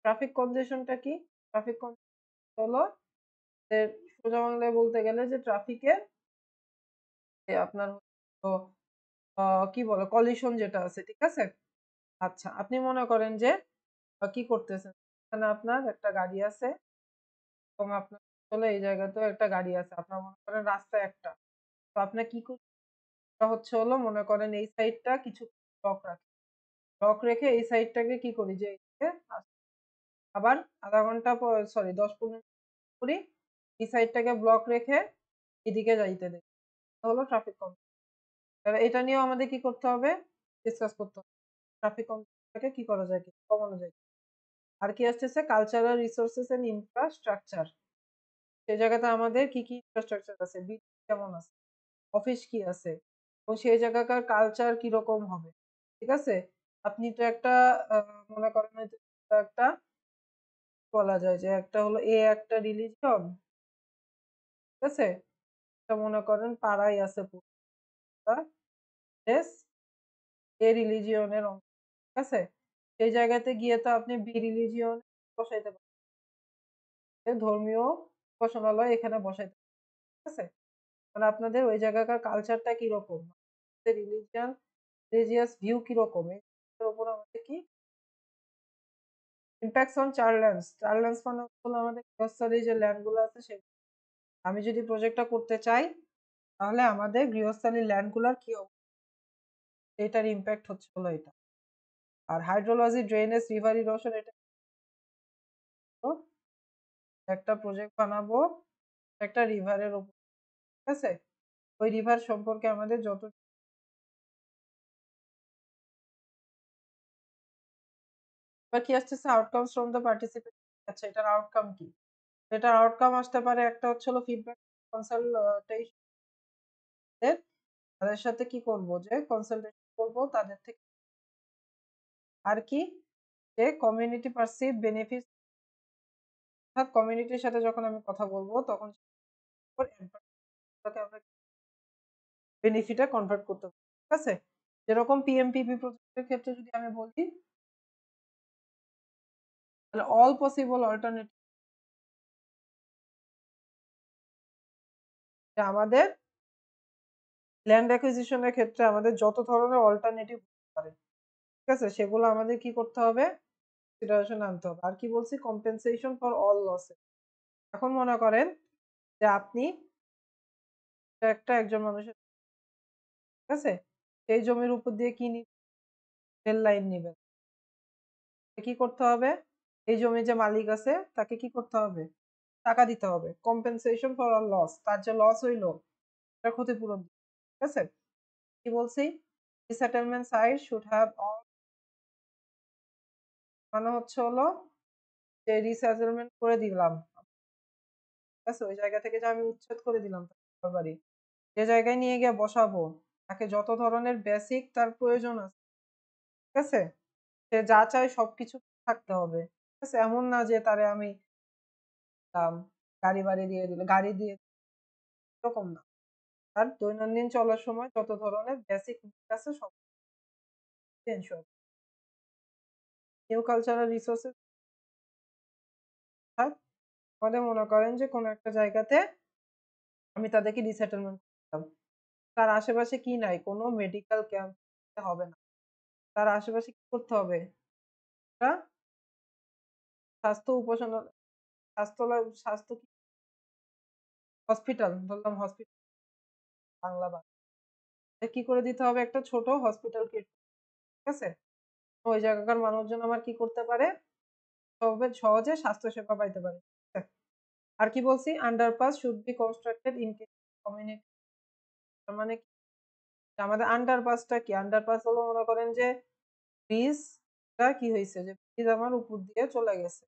ট্রাফিক কনজেশনটা কি, ট্রাফিক হলো যে সোজা বাংলায় বলতে গেলে যে ট্রাফিকের আপনার হলো কি বলে কলিশন যেটা আছে, ঠিক আছে। আচ্ছা, আপনি মনে করেন যে কি করতেছেন, এখানে আপনার একটা গাড়ি আছে এবং আপনার হলো এই জায়গাতেও একটা গাড়ি আছে, আপনার মনে করেন রাস্তা একটা, তো আপনার কি হচ্ছে হলো মনে করেন এই সাইডটা কিছু ব্লক রাখে, ব্লক রেখে এই সাইডটাকে কি করি যে এইদিকে আবার আধা ঘন্টা পর, সরি 10-15 করি, এই সাইডটাকে ব্লক রেখে এদিকে যাইতে দেয়, হলো ট্রাফিক কম। এবার এটা নিয়েও আমাদের কি করতে হবে, ডিসকাস করতে হবে ট্রাফিক কমটাকে কি করা যায়, কি কমানো যায়। আর কি আসতেছে কালচারাল রিসোর্সেস এন্ড ইনফ্রাস্ট্রাকচার, সেই জায়গাতে আমাদের কি কি ইনফ্রাস্ট্রাকচার আছে, বিল্ডিং কেমন আছে, অফিস কি আছে, এবং সেই জায়গাকার কালচার কিরকম হবে, ঠিক আছে। আপনি তো একটা মনে করেন হয়তো একটা বলা যায় যে একটা হলো একটা রিলিজিয়ন, ঠিক আছে, এটা মনে করেন পাড়ায় আছে পুরোটা দেশ এ রিলিজিয়নের অংশ, ঠিক আছে। সেই জায়গাতে গিয়ে তো আপনি বি রিলিজিয়ন বসাইতে পারেন, ধর্মীয় উপাসনালয় এখানে বসাইতে পারেন, ঠিক আছে। মানে আপনাদের ওই জায়গাকার কালচারটা কিরকম, রিলিজিয়ান রিলিজিয়াস ভিউ কিরকম, এর উপর আমাদের কি ইম্প্যাক্টস অন চার্ল্যান্ডস, চার্ল্যান্ডস মানে হলো আমাদের গৃহস্থালী যে ল্যান্ড গুলো আছে সে, আমি যদি প্রজেক্টটা করতে চাই তাহলে আমাদের গৃহস্থালী ল্যান্ড গুলার কি এটার ইম্প্যাক্ট হচ্ছে হলো এটা। আর হাইড্রোলজি ড্রেনেজ রিভার ইরোশন, এটা একটা প্রজেক্ট বানাবো একটা রিভারের উপর, ঠিক আছে, ওই রিভার সম্পর্কে আমাদের যত, এবার কি আসতেছে আউটকামস ফ্রম দ্য পার্টিসিপেট। আচ্ছা, এটার আউটকাম কি, এটার আউটকাম আসতে পারে একটা হচ্ছে হলো ফিডব্যাক কনসালটেশন, তাদের সাথে কি করব যে কনসালটেশন করব তাদের থেকে, আর কি যে কমিউনিটি পারসিভ বেনিফিট, অর্থাৎ কমিউনিটির সাথে যখন আমি কথা বলবো তখন আমরা বেনিফিটে কনভার্ট করতে পারি, ঠিক আছে। যেরকম পিএমপিপি প্রজেক্টের ক্ষেত্রে যদি আমি বলি তাহলে অল পসিবল অল্টারনেটিভ, আমাদের ল্যান্ড অ্যাকুইজিশনের ক্ষেত্রে আমাদের যত ধরনের অল্টারনেটিভ হতে পারে, ঠিক আছে, সেগুলো আমাদের কি করতে হবে, কনসিডারেশন আনতে হবে। আর কি বলছি, কম্পেনসেশন ফর অল লসেস। এখন মনে করেন যে আপনি একটা একজন মানুষের, ঠিক আছে, সেই জমির উপর দিয়ে কি রেল লাইন নিবেন, কি করতে হবে, এই জমির যে মালিক আছে তাকে কি করতে হবে, টাকা দিতে হবে, কম্পেনসেশন ফর অল লস, তার যে লস হইলো তার ক্ষতিপূরণ, ঠিক আছে। কি বলছি, resettlement site should have all, মানে হচ্ছে হলো যে রিসেটেলমেন্ট করে দিলাম, ঠিক আছে, ওই জায়গা থেকে যে আমি উচ্ছেদ করে দিলাম তার বাড়ি, যে জায়গায় নিয়ে গিয়ে বসাবো তাকে যত ধরনের বেসিক তার প্রয়োজন আছে, ঠিক আছে, সে যা চায় সবকিছু থাকতে হবে, ঠিক আছে। এমন না যে তারে আমি গাড়ি বাড়ি দিয়ে দিল, গাড়ি দিয়ে, এরকম না, তার দৈনন্দিন চলার সময় যত ধরনের বেসিক আছে সব এনশিওর। নিউ কালচারাল রিসোর্সেস, আমাদের মনে করেন যে কোনো একটা জায়গাতে আমি তাদেরকে রিসেটেলমেন্ট করতাম, তার আশেপাশে কি নাই, কোনো মেডিকেল ক্যাম্প হবে না, তার আশেপাশে কি করতে হবে, একটা স্বাস্থ্য উপাসনা, স্বাস্থ্য হসপিটাল, বললাম হসপিটাল বাংলা বা কি করে দিতে হবে, একটা ছোট হসপিটাল কিট, ঠিক আছে, ওই জায়গাকার মানুষজন আমার কি করতে পারে, সহজে স্বাস্থ্য সেবা পাইতে পারে, ঠিক আছে? আর কি বলছি, underpass should be constructed in community, মানে আমাদের আন্ডারপাসটা কি? আন্ডারপাস হলো মনে করেন যে ব্রিজটা কি হইছে যে ব্রিজ আমার উপর দিয়ে চলে গেছে।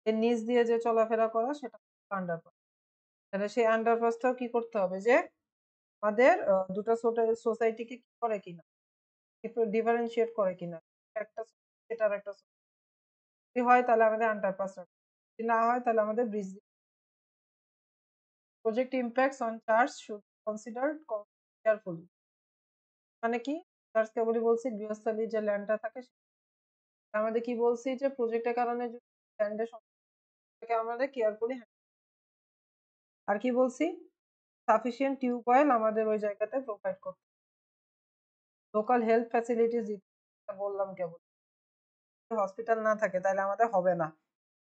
এর নিচ দিয়ে যে চলাফেরা করা সেটা আন্ডারপাস। তাহলে সেই আন্ডারপাসটাও কি করতে হবে যে আমাদের ২ টা সোসাইটিকে কি করে কিনা, একটু ডিফারেনশিয়েট করে কিনা। একটা সোসাইটি আরেকটা সোসাইটি যদি হয় তাহলে আমাদের আন্ডারপাস রাখতে হবে। যদি না হয় তাহলে আমাদের bridge. Project impacts on charge should considered carefully. মানে কি? চার্জ কেবলই বলছি গৃহস্থালির যে ল্যান্ডটা থাকে আমাদের কি বলছি যে প্রজেক্টের কারণে যদি ল্যান্ডের সমস্যাকে আমাদের কেয়ারফুলি। আর কি বলছি? সাফিসিয়েন্ট টিউবওয়েল আমাদের ওই জায়গাতে প্রোভাইড করতে। লোকাল হেলথ ফ্যাসিলিটিস দিতে বললাম কেবল। হসপিটাল না থাকে তাহলে আমাদের হবে না।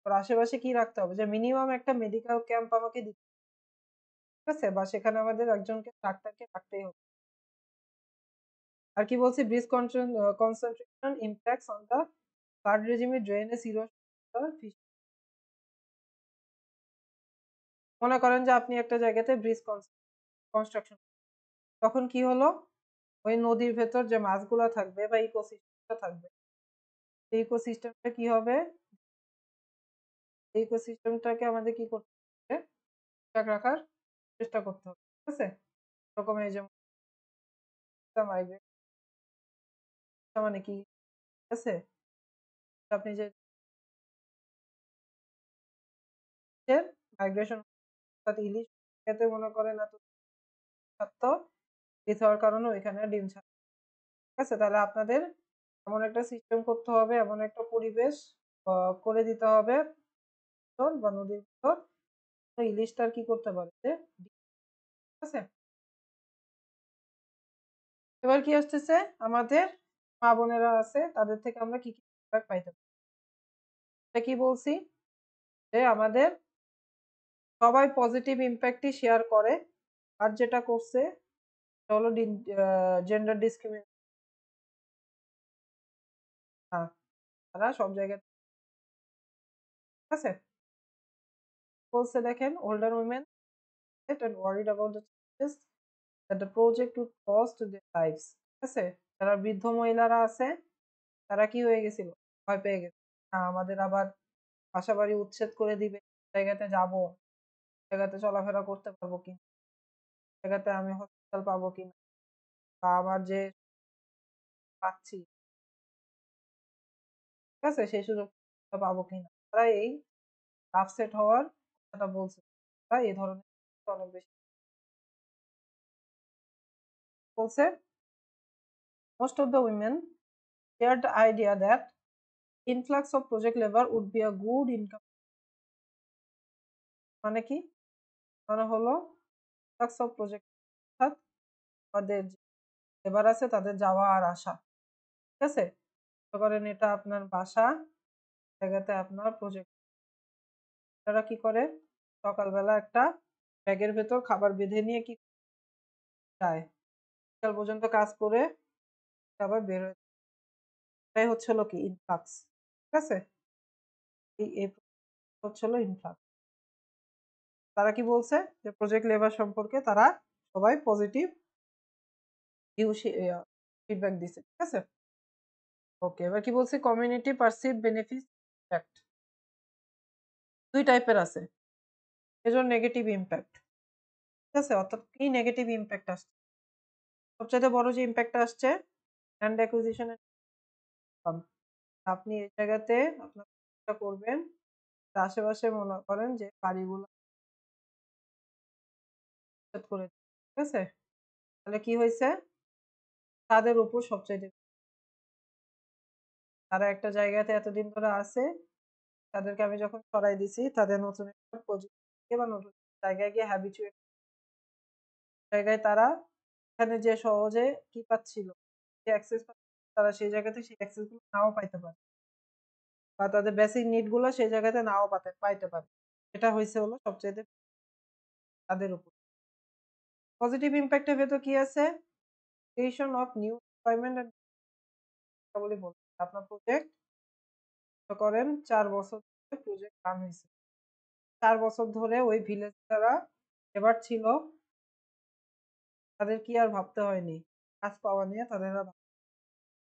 ওর আশেপাশে কি রাখতে হবে যে মিনিমাম একটা মেডিকেল ক্যাম্প আমাকে দিতে, ঠিক আছে? বা সেখানে আমাদের একজনকে ডাক্তারকে রাখতেই হবে। আর কি বলছি? Bridge concentration impacts on the flood regime drainage erosion fish. মনে করেন যে আপনি একটা জায়গাতে ব্রিজ কনস্ট্রাকশন, তখন কি হলো? ওই নদীর ভেতর যে মাছগুলো থাকবে বা ইকোসিস্টেমটা থাকবে, এই ইকোসিস্টেমটা কি হবে? এই ইকোসিস্টেমটাকে আমাদের কি করতে হবে? ঠিকঠাক রাখার চেষ্টা করতে হবে, ঠিক আছে? এরকম এই যে মাইগ্রেট মানে কি, ঠিক আছে? আপনি যে মাইগ্রেশন অর্থাৎ ইলিশ খেতে মনে করেন এত স্বার্থ বৃদ্ধি হওয়ার কারণে ওইখানে ডিম ছাড়ে, ঠিক আছে? তাহলে আপনাদের এমন একটা সিস্টেম করতে হবে, এমন একটা পরিবেশ করে দিতে হবে বা নদীর ভিতর ইলিশটা আর কি করতে পারে যে ঠিক আছে? এবার কি আসতেছে? আমাদের মা বোনেরা আছে তাদের থেকে আমরা কি ফিডব্যাক পাইতে পারি? এটা কি বলছি? যে আমাদের সবাই পজিটিভ ইম্প্যাক্টই শেয়ার করে। আর যেটা করছে সেটা হলো জেন্ডার ডিসক্রিমিনেশন। তারা সব জায়গায়, ঠিক আছে? বলছে দেখেন older women and worried about the changes that the project would cause to their lives, ঠিক আছে? যারা বৃদ্ধ মহিলারা আছে তারা কি হয়ে গেছিল? ভয় পেয়ে গেছে। আমাদের আবার বাসাবাড়ি উচ্ছেদ করে দিবে, জায়গাতে যাব, জায়গাতে চলাফেরা করতে পারবো কিনা, জায়গাতে আমি হসপিটাল পাবো কিনা, বা আমার যে পাচ্ছি, ঠিক আছে, সেই সুযোগটা পাবো কিনা। তারা এই আপসেট হওয়ার কথাটা বলছে। তারা এই ধরনের অনেক বেশি বলছে। Most of the women shared the idea that influx of project labor would be a good income। মানে কি? মানে হলো influx of project অর্থাৎ আমাদের যে লেবার আছে তাদের যাওয়া আর আসা, ঠিক আছে? মনে করেন এটা আপনার বাসা, জায়গাতে আপনার প্রজেক্ট, তারা কি করে? সকালবেলা একটা ব্যাগের ভেতর খাবার বেঁধে নিয়ে কি যায়, বিকাল পর্যন্ত কাজ করে আবার বের হয়ে, এটাই হচ্ছে হলো কি ইনফ্লাক্স, ঠিক আছে? এই হচ্ছে হলো ইনফ্লাক্স। তারা কি বলছে? যে প্রজেক্ট লেবার সম্পর্কে তারা সবাই পজিটিভ ফিডব্যাক দিছে, ঠিক আছে? ওকে, এবার কি বলছে? কমিউনিটি পারসিভ বেনিফিট ইম্প্যাক্ট দুই টাইপের আছে। এজন্য নেগেটিভ ইম্প্যাক্ট, ঠিক আছে? অর্থাৎ কি নেগেটিভ ইম্প্যাক্ট আসছে? সবচাইতে বড় যে ইম্প্যাক্টটা আসছে ল্যান্ড অ্যাকুইজিশনের কম। আপনি এই জায়গাতে আপনার চেষ্টা করবেন আশেপাশে মনে করেন যে বাড়িগুলো উচ্ছেদ করে দিন, ঠিক আছে? তাহলে কি হয়েছে? তাদের উপর সবচাইতে তারা একটা জায়গাতে এতদিন ধরে আছে, তাদেরকে আমি যখন সরাই দিছি তাদের নতুন একটা প্রযুক্তি বা নতুন জায়গায় গিয়ে হ্যাবিচুয়েট জায়গায় তারা এখানে যে সহজে কি পাচ্ছিল, যে অ্যাক্সেস, তারা সেই জায়গাতে সেই অ্যাক্সেস গুলো নাও পাইতে পারে, বা তাদের বেসিক নিড গুলো সেই জায়গাতে নাও পাইতে পারে। এটা হয়েছে হলো সবচেয়ে তাদের উপর। পজিটিভ ইম্প্যাক্টের ভেতর কি আছে? Creation of new employment and বলি বল আপনার প্রজেক্ট করেন 4 বছর প্রজেক্ট রান হয়েছে, 4 বছর ধরে ওই ভিলেজ যারা এবার ছিল তাদের কি আর ভাবতে হয়নি কাজ পাওয়া নিয়ে তাদের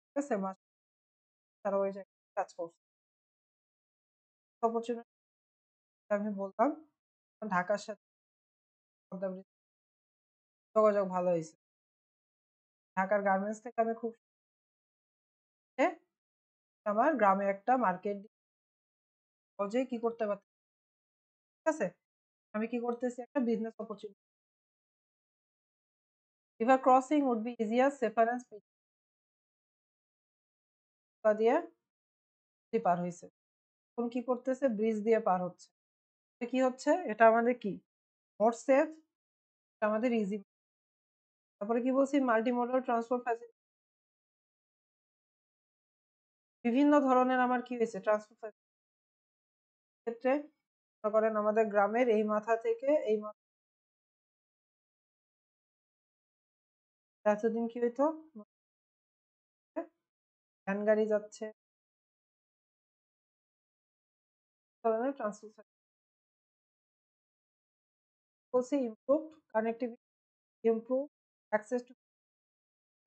ঠিক আছে তারা ওই জায়গায় কাজ করছে। অপরচুনিটি আমি বললাম ঢাকার সাথে যোগাযোগ ভালো হয়েছে। ঢাকার গার্মেন্টস থেকে আমি খুব আমার গ্রামে একটা মার্কেট সহজেই কি করতে পারছি, ঠিক আছে? আমি কি করতেছি একটা business opportunity. River crossing would be easier, safer and speed দিয়ে পার হয়েছে। এখন কি করতেছে ব্রিজ দিয়ে পার হচ্ছে। কি হচ্ছে এটা আমাদের কি মোর সেফ, এটা আমাদের ইজি। তারপরে কি বলছি মাল্টি মডাল ট্রান্সপোর্ট ফ্যাসিলিটি, বিভিন্ন ধরনের আমার কি হয়েছে ট্রান্সপোর্ট ক্ষেত্রে মনে করেন আমাদের গ্রামের এই মাথা থেকে এই মাথা এতদিন কি হইতো ভ্যান গাড়ি যাচ্ছে ধরনের ট্রান্সপোর্ট বলছি improve connectivity, improve access to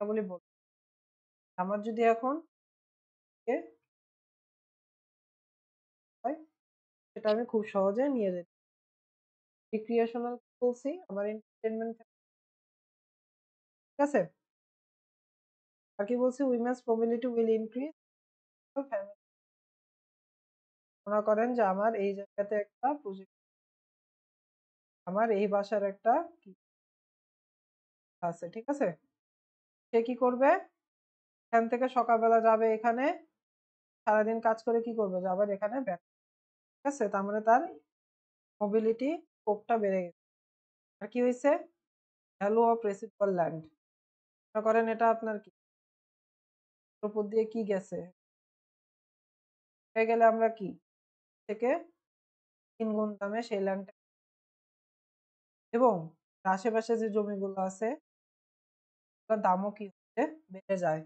বলে বল। আমার যদি এখন হয় সেটা আমি খুব সহজে নিয়ে যেতে রিক্রিয়েশনাল বলছি আমার এন্টারটেনমেন্ট, ঠিক আছে? আর কি বলছি women's mobility will increase family. মনে করেন যে আমার এই জায়গাতে একটা প্রজেক্ট, আমার এই বাসার একটা কি আছে, ঠিক আছে? সে কি করবে এখান থেকে সকালবেলা যাবে এখানে, সারাদিন কাজ করে কি করবে যে আবার এখানে ব্যাক, ঠিক আছে? তার মানে তার মোবিলিটি স্কোপটা বেড়ে গেছে। আর কি হয়েছে ভ্যালু অফ রেসিডুয়াল ল্যান্ড, মনে করেন এটা আপনার কি উপর দিয়ে কি গেছে হয়ে গেলে আমরা কি থেকে 3 গুণ দামে সেই ল্যান্ডটা এবং আশেপাশে যে জমিগুলো আছে ওটার দামও কি হচ্ছে বেড়ে যায়,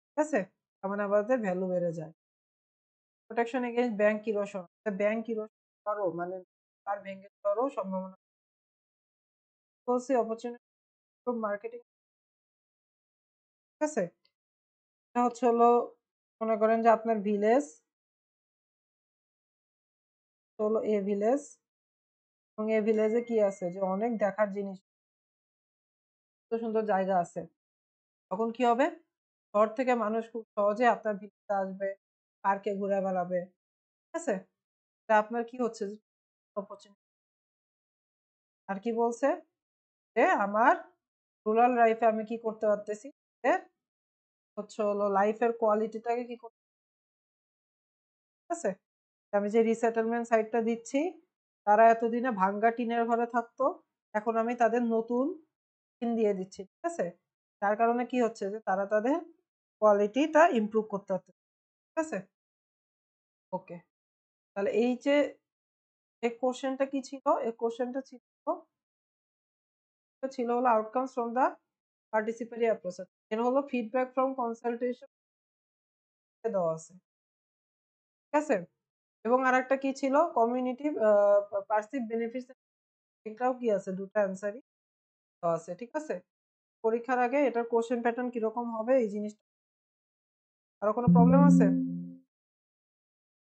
ঠিক আছে? তার মানে আমাদের ভ্যালু বেড়ে যায়। Protection against bank erosion, bank erosion আরো মানে আর ভেঙে যাওয়ারও সম্ভাবনা বলছি অপরচুনিটি মার্কেটিং, ঠিক আছে? এটা হচ্ছে হলো মনে করেন যে আপনার ভিলেজ হলো এ ভিলেজ এবং এ ভিলেজে কি আছে যে অনেক দেখার জিনিস সুন্দর সুন্দর জায়গা আছে। তখন কি হবে শহর থেকে মানুষ খুব সহজে আপনার ভিলেজে আসবে, পার্কে ঘুরে বেড়াবে, ঠিক আছে? এটা আপনার কি হচ্ছে অপরচুনিটি। আর কি বলছে যে আমার রুরাল লাইফে আমি কি করতে পারতেছি হচ্ছে হলো লাইফের কোয়ালিটিটাকে কি করতে, ঠিক আছে? আমি যে রিসেটেলমেন্ট সাইটটা দিচ্ছি তারা এতদিনে ভাঙ্গা টিনের ঘরে থাকতো, এখন আমি তাদের নতুন টিন দিয়ে দিচ্ছি, ঠিক আছে? যার কারণে কি হচ্ছে যে তারা তাদের কোয়ালিটিটা ইমপ্রুভ করতে হচ্ছে, ঠিক আছে? ওকে, তাহলে এই যে এই কোশ্চেনটা কি ছিল, এই কোশ্চেনটা ছিল হলো আউটকামস ফ্রম দা পার্টিসিপারি অ্যাপ্রোচ, এর হলো ফিডব্যাক ফ্রম কনসালটেশন দেওয়া আছে, ঠিক আছে? এবং আরেকটা কি ছিল কমিউনিটি পারসিভ বেনিফিটস, এটাও কি আছে দুটো অ্যান্সারই দেওয়া আছে, ঠিক আছে? পরীক্ষার আগে এটার কোশ্চেন প্যাটার্ন কিরকম হবে এই জিনিসটা, আরো কোনো প্রবলেম আছে?